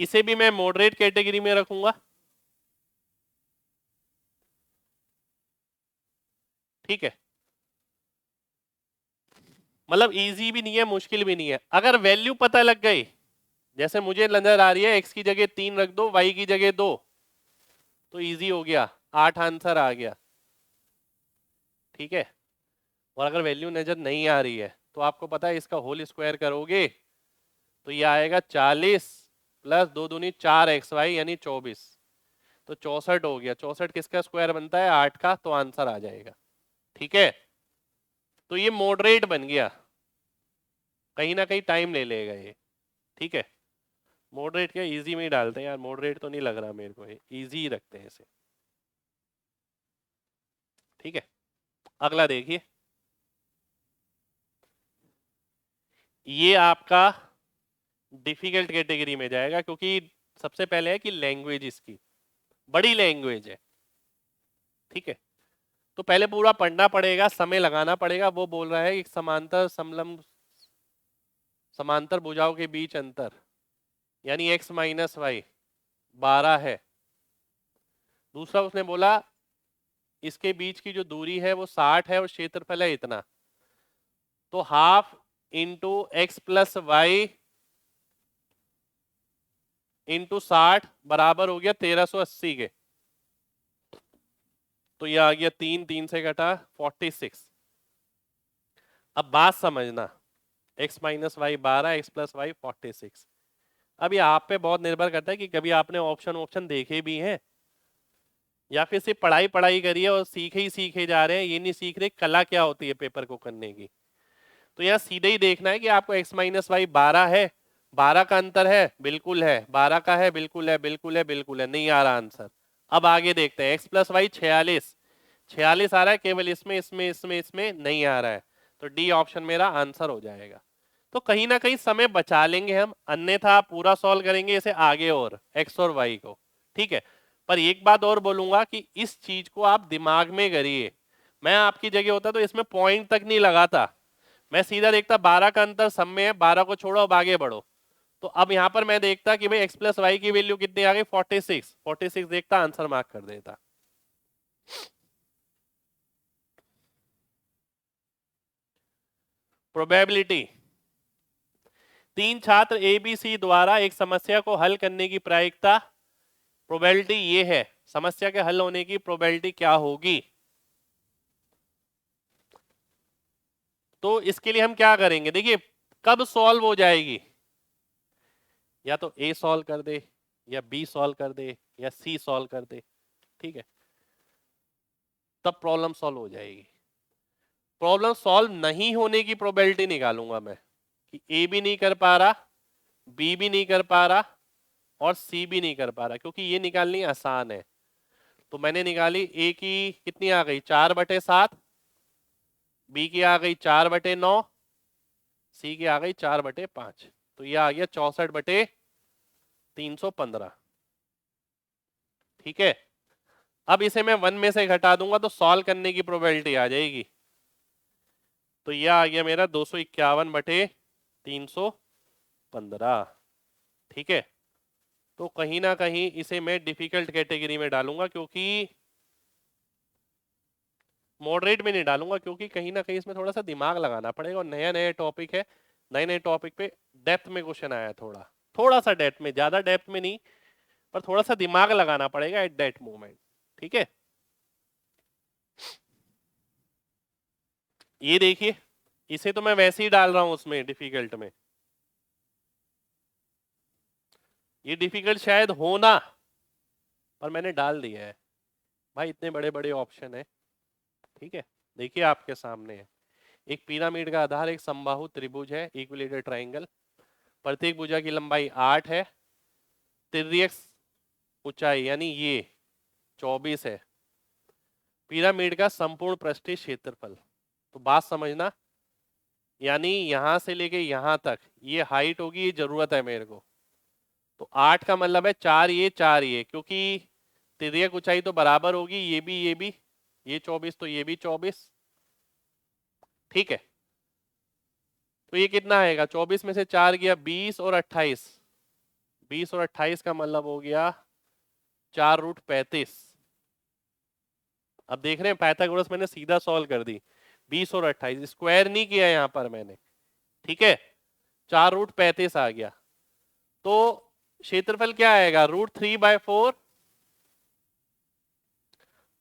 इसे भी मैं मॉडरेट कैटेगरी में रखूंगा। ठीक है, मतलब इजी भी नहीं है मुश्किल भी नहीं है। अगर वैल्यू पता लग गई, जैसे मुझे नजर आ रही है x की जगह 3 रख दो, y की जगह 2, तो इजी हो गया, 8 आंसर आ गया। ठीक है, और अगर वैल्यू नजर नहीं आ रही है तो आपको पता है इसका होल स्क्वायर करोगे तो ये आएगा 40 + 2 दूनी 4xy यानी 24, तो 64 हो गया। 64 किसका स्क्वायर बनता है 8 का, तो आंसर आ जाएगा। ठीक है, तो ये मॉडरेट बन गया, कहीं ना कहीं टाइम ले लेगा ये। ठीक है, मॉडरेट क्या इजी में ही डालते हैं यार, मॉडरेट तो नहीं लग रहा मेरे को, इजी ही रखते हैं इसे। ठीक है, अगला देखिए, ये आपका डिफिकल्ट कैटेगरी में जाएगा, क्योंकि सबसे पहले है कि लैंग्वेज इसकी बड़ी लैंग्वेज है। ठीक है, तो पहले पूरा पढ़ना पड़ेगा, समय लगाना पड़ेगा। वो बोल रहा है कि समांतर समलंब समांतर भुजाओं के बीच अंतर यानी x - y 12 है। दूसरा उसने बोला इसके बीच की जो दूरी है वो 60 है और क्षेत्रफल है इतना, तो half into X plus Y into 60 बराबर हो गया 1380 के। तो ये आ गया 3 3 से घटा 46। अब बात समझना, x - y 12, x + y 46। अब ये आप पे बहुत निर्भर करता है कि कभी आपने ऑप्शन देखे भी हैं या फिर सिर्फ पढ़ाई पढ़ाई करी है और सीखे ही सीखे जा रहे हैं, ये नहीं सीख रहे कला क्या होती है पेपर को करने की। तो यहाँ सीधे ही देखना है कि आपको x - y 12 है, 12 का अंतर है, बिल्कुल है, 12 का है, बिल्कुल है, बिल्कुल है, बिल्कुल है, नहीं आ रहा आंसर। अब आगे देखते हैं, x + y 46, 46 आ रहा है, केवल इसमें इसमें इसमें इसमें नहीं आ रहा है, तो डी ऑप्शन मेरा आंसर हो जाएगा। तो कहीं ना कहीं समय बचा लेंगे हम, अन्यथा आप पूरा सॉल्व करेंगे इसे आगे और एक्स और वाई को, ठीक है। पर एक बात और बोलूंगा कि इस चीज को आप दिमाग में करिए। मैं आपकी जगह होता तो इसमें पॉइंट तक नहीं लगाता, मैं सीधा देखता 12 का अंतर सब में है, 12 को छोड़ो अब आगे बढ़ो। तो अब यहां पर मैं देखता कि भाई एक्स प्लस वाई की वैल्यू कितनी आ गई, 46, 46 देखता, आंसर मार्क कर देता। प्रोबेबिलिटी, तीन छात्र ए बी सी द्वारा एक समस्या को हल करने की प्रायिकता, प्रोबेबिलिटी ये है, समस्या के हल होने की प्रोबेबिलिटी क्या होगी। तो इसके लिए हम क्या करेंगे, देखिए कब सॉल्व हो जाएगी, या तो ए सॉल्व कर दे, या बी सॉल्व कर दे, या सी सॉल्व कर दे, ठीक है, तब प्रॉब्लम सॉल्व हो जाएगी। प्रॉब्लम सॉल्व नहीं होने की प्रोबेबिलिटी निकालूंगा मैं, कि ए भी नहीं कर पा रहा, बी भी नहीं कर पा रहा, और सी भी नहीं कर पा रहा, क्योंकि ये निकालनी आसान है। तो मैंने निकाली, ए की कितनी आ गई 4/7, बी की आ गई 4/9, सी की आ गई 4/5, तो ये आ गया 64/315, ठीक है। अब इसे मैं 1 में से घटा दूंगा तो सॉल्व करने की प्रोबेबिलिटी आ जाएगी, तो यह आ गया मेरा 251/315, ठीक है। तो कहीं ना कहीं इसे मैं डिफिकल्ट कैटेगरी में डालूंगा, क्योंकि मॉडरेट में नहीं डालूंगा, क्योंकि कहीं ना कहीं इसमें थोड़ा सा दिमाग लगाना पड़ेगा, और नया नया टॉपिक है, नए नए टॉपिक पे डेप्थ में क्वेश्चन आया, थोड़ा थोड़ा सा डेप्थ में, ज्यादा डेप्थ में नहीं, पर थोड़ा सा दिमाग लगाना पड़ेगा एट दैट मोमेंट, ठीक है। ये देखिए, इसे तो मैं वैसे ही डाल रहा हूं उसमें डिफिकल्ट में, ये डिफिकल्ट शायद हो ना, पर मैंने डाल दिया है भाई, इतने बड़े बड़े ऑप्शन है, ठीक है। देखिए आपके सामने है, एक पिरामिड का आधार एक समबाहु त्रिभुज है, इक्विलेटरल ट्राइंगल, प्रत्येक भुजा की लंबाई 8 है, तिर्यक ऊंचाई यानी ये 24 है, पिरामिड का संपूर्ण पृष्ठीय क्षेत्रफल। तो बात समझना, यानी यहां से लेके यहां तक ये हाइट होगी, ये जरूरत है मेरे को, तो 8 का मतलब है 4 ये 4 ये, क्योंकि तिर्यक ऊंचाई तो बराबर होगी, ये भी ये भी, ये 24 तो ये भी 24, ठीक है। तो ये कितना आएगा, 24 में से 4 गया 20 और 28, 20 और 28 का मतलब हो गया 4√35। अब देख रहे हैं पाइथागोरस मैंने सीधा सॉल्व कर दी, 20 और 28 स्क्वायर नहीं किया यहां पर मैंने, ठीक है, 4√35 आ गया। तो क्षेत्रफल क्या आएगा, √3/4,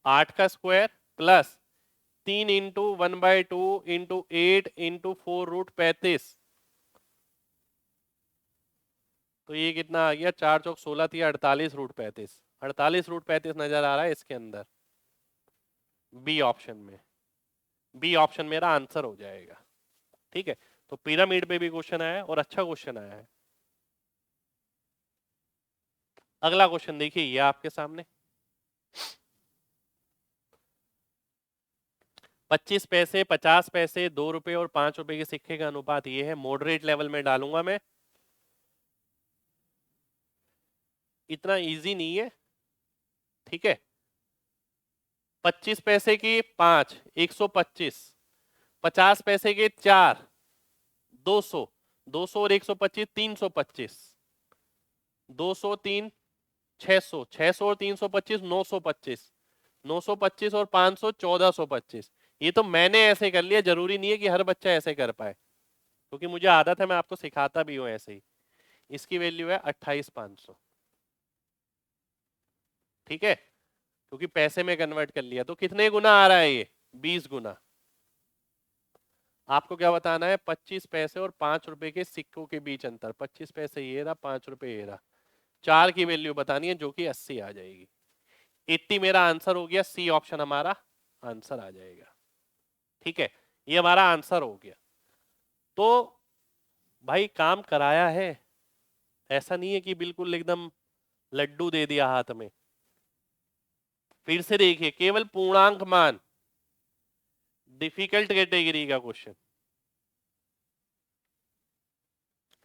8 का square plus 3 into 1/2 into 8 into 4√35, तो ये कितना आ गया, 4 चौक 16 थी 48√35, 48√35 नजर आ रहा है इसके अंदर, बी ऑप्शन में, बी ऑप्शन मेरा आंसर हो जाएगा, ठीक है। तो पिरामिड पे भी क्वेश्चन आया है और अच्छा क्वेश्चन आया है। अगला क्वेश्चन देखिए, ये आपके सामने 25 पैसे, 50 पैसे, 2 रुपए और 5 रुपए के सिक्के का अनुपात ये है, मॉडरेट लेवल में डालूंगा मैं, इतना इजी नहीं है, ठीक है। 25 पैसे की 5 125, 50 पैसे के 4 200, 200 और 125 325, 203 600, 600 और 325 925, 925 और 500 1425। ये तो मैंने ऐसे कर लिया, जरूरी नहीं है कि हर बच्चा ऐसे कर पाए, क्योंकि मुझे आदत है, मैं आपको सिखाता भी हूं ऐसे ही। इसकी वैल्यू है 28,500, ठीक है, क्योंकि पैसे में कन्वर्ट कर लिया। तो कितने गुना आ रहा है ये, 20 गुना। आपको क्या बताना है, 25 पैसे और 5 रुपए के सिक्कों के बीच अंतर, 25 पैसे ये रहा, 5 रुपए ये रहा, 4 की वैल्यू बतानी है, जो कि 80 आ जाएगी। 80 मेरा आंसर हो गया, सी ऑप्शन हमारा आंसर आ जाएगा, ठीक है। ये हमारा आंसर हो गया। तो भाई काम कराया है, ऐसा नहीं है कि बिल्कुल एकदम लड्डू दे दिया हाथ में, फिर से देखिए, केवल पूर्णांक मान, डिफिकल्ट कैटेगरी का क्वेश्चन।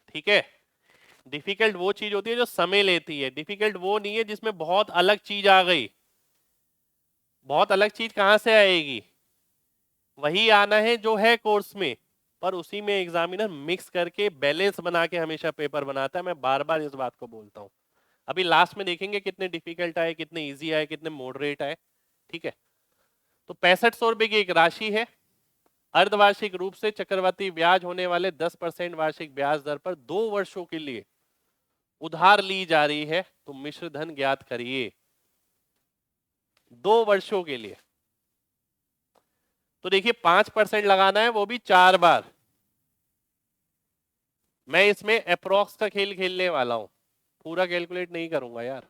ठीक है, डिफिकल्ट वो चीज होती है जो समय लेती है, डिफिकल्ट वो नहीं है जिसमें बहुत अलग चीज आ गई। बहुत अलग चीज कहां से आएगी? वही आना है जो है कोर्स में, पर उसी में एग्जामिनर मिक्स करके बैलेंस बना के हमेशा पेपर बनाता है। मैं बार बार इस बात को बोलता हूं। अभी लास्ट में देखेंगे कितने डिफिकल्ट आए, कितने इजी आए, कितने मॉडरेट आए। ठीक है, तो 6500 रुपए की एक राशि है। अर्धवार्षिक रूप से चक्रवृद्धि ब्याज होने वाले 10% वार्षिक ब्याज दर पर 2 वर्षों के लिए उधार ली जा रही है, तो मिश्र धन ज्ञात करिए। 2 वर्षों के लिए, तो देखिए 5% लगाना है, वो भी 4 बार। मैं इसमें अप्रोक्स का खेल खेलने वाला हूं, पूरा कैलकुलेट नहीं करूंगा यार।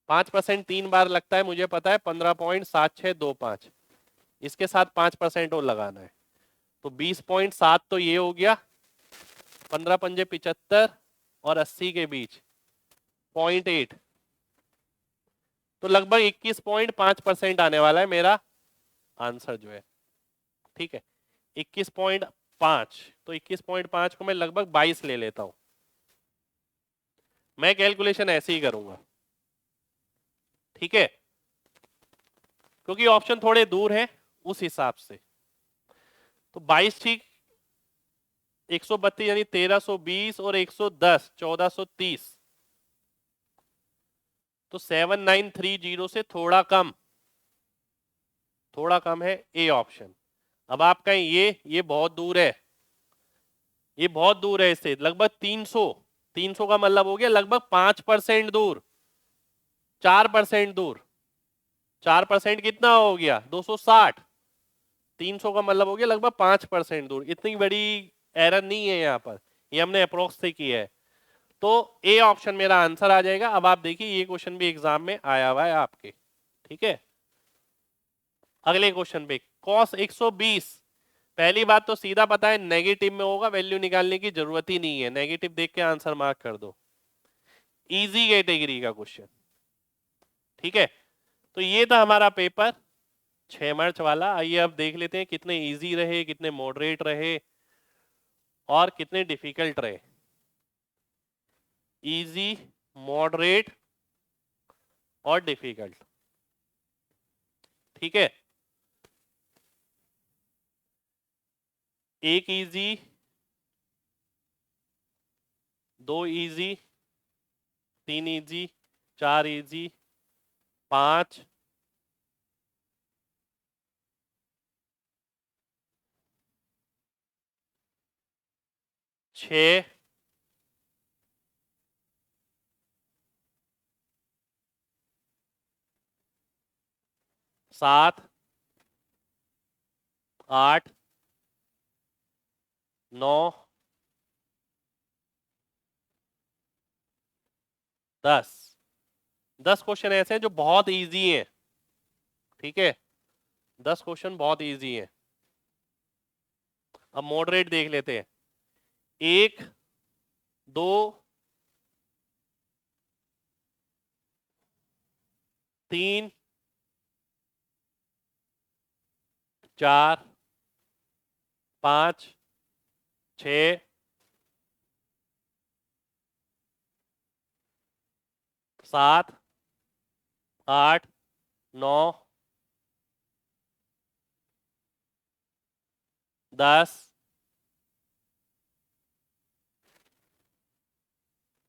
5% 3 बार लगता है, मुझे पता है 15.7625। इसके साथ 5% और लगाना है, तो 20.7 तो ये हो गया, 15 पंजे 75 और 80 के बीच 0.8, तो लगभग 21.5% आने वाला है मेरा आंसर जो है। ठीक है, 21.5, तो 21.5 को मैं लगभग 22 ले लेता हूं। मैं कैलकुलेशन ऐसे ही करूंगा। ठीक है, क्योंकि ऑप्शन थोड़े दूर है उस हिसाब से। तो 22 ठीक, 132 यानी 1320 और 110 1430, तो 7930 से थोड़ा कम, थोड़ा कम है ए ऑप्शन। अब आप कहें ये बहुत दूर है, ये बहुत दूर है, इससे लगभग 300, 300 का मतलब हो गया लगभग 5% दूर, 4% दूर। 4% कितना हो गया? 260। 300 का मतलब हो गया लगभग 5% दूर। इतनी बड़ी एरर नहीं है यहाँ पर, ये हमने अप्रोक्स से किया है। तो ए ऑप्शन मेरा आंसर आ जाएगा। अब आप देखिए, ये क्वेश्चन भी एग्जाम में आया हुआ है आपके। ठीक है, अगले क्वेश्चन पे cos 120। पहली बात तो सीधा पता है नेगेटिव में होगा, वैल्यू निकालने की जरूरत ही नहीं है, नेगेटिव देख के आंसर मार्क कर दो। इजी कैटेगरी का क्वेश्चन। ठीक है, तो ये था हमारा पेपर 6 मार्च वाला। आइए अब देख लेते हैं कितने इजी रहे, कितने मॉडरेट रहे और कितने डिफिकल्ट रहे। इजी, मॉडरेट और डिफिकल्ट। ठीक है, एक easy, 2 easy, 3 easy, 4 easy, 5, 6, 7, 8, 9, 10। 10 question ऐसे हैं जो बहुत इजी हैं। ठीक है, 10 क्वेश्चन बहुत इजी हैं। अब मॉडरेट देख लेते हैं। 1, 2, 3, 4, 5, 6, 7, 8, 9, 10।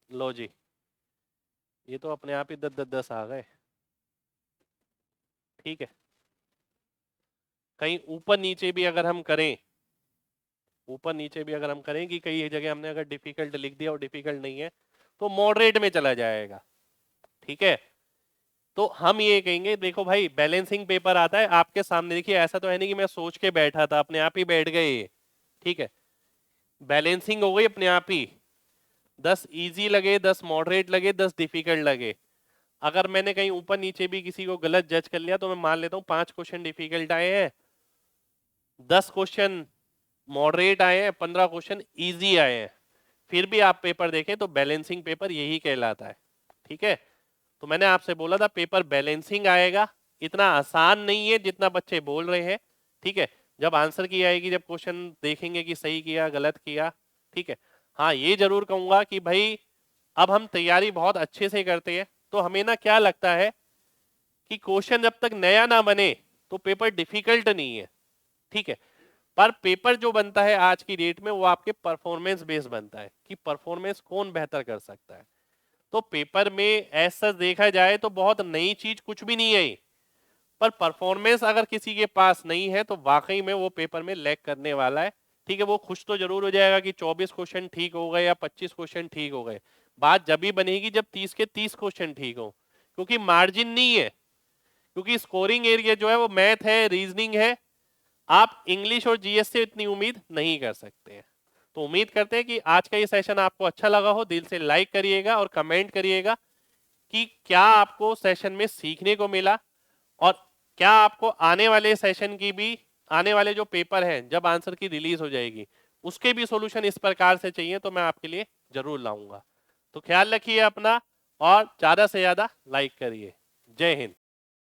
लो जी, ये तो अपने आप ही 10 आ गए। ठीक है, कहीं ऊपर नीचे भी अगर हम करें, ऊपर नीचे भी अगर हम करें कि कई जगह हमने अगर डिफिकल्ट लिख दिया और डिफिकल्ट नहीं है, तो मॉडरेट में चला जाएगा। ठीक है, तो हम ये कहेंगे, देखो भाई बैलेंसिंग पेपर आता है आपके सामने, देखिए ऐसा तो है नहीं कि मैं सोच के बैठा था, अपने आप ही बैठ गए ये। ठीक है, बैलेंसिंग हो गई अपने आप ही। 10 इजी लगे, 10 मॉडरेट लगे, 10 डिफिकल्ट लगे। अगर मैंने कहीं ऊपर नीचे भी किसी को गलत जज कर लिया, तो मैं मान लेता हूँ 5 क्वेश्चन डिफिकल्ट आए हैं, 10 क्वेश्चन मॉडरेट आए हैं, 15 क्वेश्चन इजी आए हैं, फिर भी आप पेपर देखें तो बैलेंसिंग पेपर यही कहलाता है। ठीक है, तो मैंने आपसे बोला था पेपर बैलेंसिंग आएगा, इतना आसान नहीं है जितना बच्चे बोल रहे हैं। ठीक है, जब आंसर की आएगी, जब क्वेश्चन देखेंगे कि सही किया गलत किया। ठीक है, हाँ ये जरूर कहूंगा कि भाई अब हम तैयारी बहुत अच्छे से करते हैं, तो हमें ना क्या लगता है कि क्वेश्चन जब तक नया ना बने तो पेपर डिफिकल्ट नहीं है। ठीक है, पर पेपर जो बनता है आज की डेट में वो आपके परफॉर्मेंस बेस बनता है कि परफॉर्मेंस कौन बेहतर कर सकता है। तो पेपर में ऐसा देखा जाए तो बहुत नई चीज कुछ भी नहीं है, पर परफॉर्मेंस अगर किसी के पास नहीं है तो वाकई में वो पेपर में लैग करने वाला है। ठीक है, वो खुश तो जरूर हो जाएगा कि 24 क्वेश्चन ठीक हो गए या 25 क्वेश्चन ठीक हो गए। बात जब भी बनेगी जब 30 के 30 क्वेश्चन ठीक हो, क्योंकि मार्जिन नहीं है, क्योंकि स्कोरिंग एरिया जो है वो मैथ है, रीजनिंग है। आप इंग्लिश और जीएस से इतनी उम्मीद नहीं कर सकते हैं। तो उम्मीद करते हैं कि आज का ये सेशन आपको अच्छा लगा हो। दिल से लाइक करिएगा और कमेंट करिएगा कि क्या आपको सेशन में सीखने को मिला, और क्या आपको आने वाले सेशन की भी, आने वाले जो पेपर हैं जब आंसर की रिलीज हो जाएगी उसके भी सॉल्यूशन इस प्रकार से चाहिए तो मैं आपके लिए जरूर लाऊंगा। तो ख्याल रखिए अपना और ज्यादा से ज्यादा लाइक करिए। जय हिंद।